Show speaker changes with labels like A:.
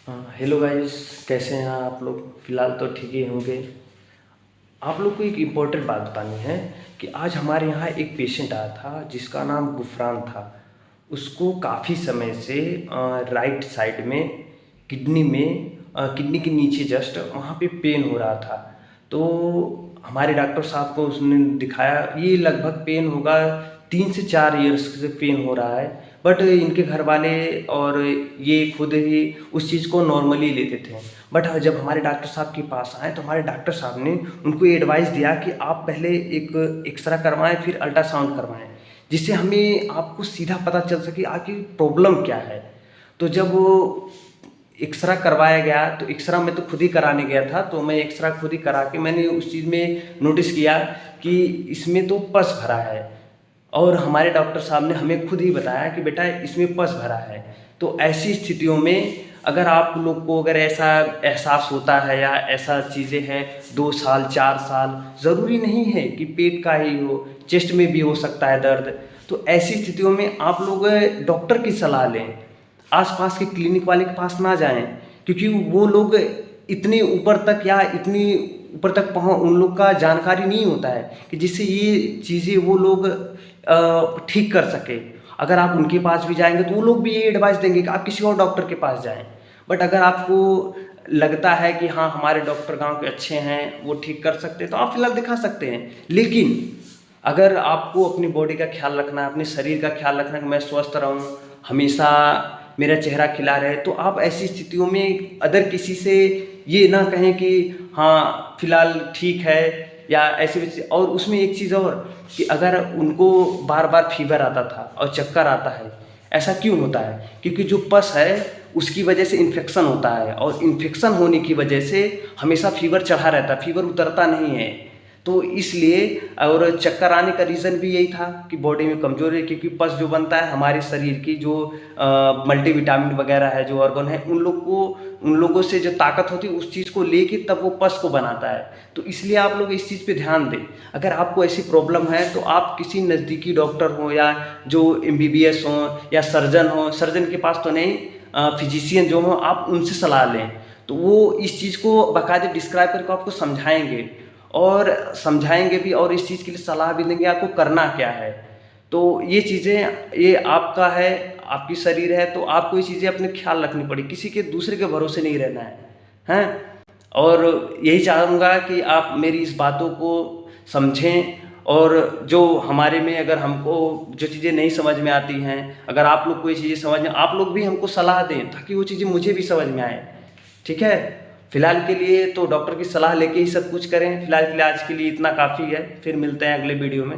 A: Hello guys, कैसे हैं आप लोग? फ़िलहाल तो ठीक ही होंगे। आप लोग को एक इम्पोर्टेंट बात बतानी है कि आज हमारे यहाँ एक पेशेंट आया था जिसका नाम गुफरान था। उसको काफ़ी समय से राइट साइड में किडनी में किडनी के नीचे जस्ट वहाँ पे पेन हो रहा था। तो हमारे डॉक्टर साहब को उसने दिखाया। ये लगभग पेन होगा 3 से 4 ईयर्स से पेन हो रहा है। बट इनके घर वाले और ये खुद ही उस चीज़ को नॉर्मली लेते थे। बट जब हमारे डॉक्टर साहब के पास आए तो हमारे डॉक्टर साहब ने उनको एडवाइस दिया कि आप पहले एक एक्सरा करवाएं, फिर अल्ट्रासाउंड करवाएं, जिससे हमें आपको सीधा पता चल सके आखिर प्रॉब्लम क्या है। तो जब वो एक्सरा करवाया गया तो एक्सरा मैं तो खुद ही कराने गया था, तो मैं एक्सरा खुद ही करा के मैंने उस चीज़ में नोटिस किया कि इसमें तो पस भरा है। और हमारे डॉक्टर साहब ने हमें खुद ही बताया कि बेटा इसमें पस भरा है। तो ऐसी स्थितियों में अगर आप लोग को अगर ऐसा एहसास होता है या ऐसा चीज़ें हैं 2 साल 4 साल, ज़रूरी नहीं है कि पेट का ही हो, चेस्ट में भी हो सकता है दर्द। तो ऐसी स्थितियों में आप लोग डॉक्टर की सलाह लें, आसपास के क्लिनिक वाले के पास ना जाएं, क्योंकि वो लोग इतने ऊपर तक या इतनी ऊपर तक पहुँच उन लोग का जानकारी नहीं होता है कि जिससे ये चीज़ें वो लोग ठीक कर सके। अगर आप उनके पास भी जाएंगे तो वो लोग भी ये एडवाइस देंगे कि आप किसी और डॉक्टर के पास जाएं। बट अगर आपको लगता है कि हाँ हमारे डॉक्टर गांव के अच्छे हैं, वो ठीक कर सकते हैं, तो आप फिलहाल दिखा सकते हैं। लेकिन अगर आपको अपनी बॉडी का ख्याल रखना है, अपने शरीर का ख्याल रखना है कि मैं स्वस्थ रहूं, हमेशा मेरा चेहरा खिला रहे, तो आप ऐसी स्थितियों में अदर किसी से ये ना कहें कि हाँ फिलहाल ठीक है या ऐसे वैसे। और उसमें एक चीज़ और कि अगर उनको बार बार फीवर आता था और चक्कर आता है, ऐसा क्यों होता है? क्योंकि जो पस है उसकी वजह से इन्फेक्शन होता है, और इन्फेक्शन होने की वजह से हमेशा फीवर चढ़ा रहता है, फीवर उतरता नहीं है। तो इसलिए और चक्कर आने का रीज़न भी यही था कि बॉडी में कमज़ोरी है, क्योंकि पस जो बनता है हमारे शरीर की जो मल्टीविटामिन वगैरह है, जो ऑर्गन है, उन लोगों से जो ताकत होती है उस चीज़ को लेके तब वो पस को बनाता है। तो इसलिए आप लोग इस चीज़ पे ध्यान दें। अगर आपको ऐसी प्रॉब्लम है तो आप किसी नज़दीकी डॉक्टर हो या जो एमबीबीएस हो या सर्जन हो, सर्जन के पास तो नहीं, फिजिशियन जो हो, आप उनसे सलाह लें। तो वो इस चीज़ को बाकायदे डिस्क्राइब करके आपको समझाएंगे और समझाएंगे भी, और इस चीज़ के लिए सलाह भी देंगे आपको करना क्या है। तो ये चीज़ें, ये आपका है, आपकी शरीर है, तो आपको ये चीज़ें अपने ख्याल रखनी पड़ेगी, किसी के दूसरे के भरोसे नहीं रहना है, हैं। और यही चाहूँगा कि आप मेरी इस बातों को समझें, और जो हमारे में अगर हमको जो चीज़ें नहीं समझ में आती हैं, अगर आप लोग को ये चीज़ें समझ में, आप लोग भी हमको सलाह दें ताकि वो चीज़ें मुझे भी समझ में आए। ठीक है? फिलहाल के लिए तो डॉक्टर की सलाह लेके ही सब कुछ करें। फिलहाल के लिए आज के लिए इतना काफ़ी है। फिर मिलते हैं अगले वीडियो में।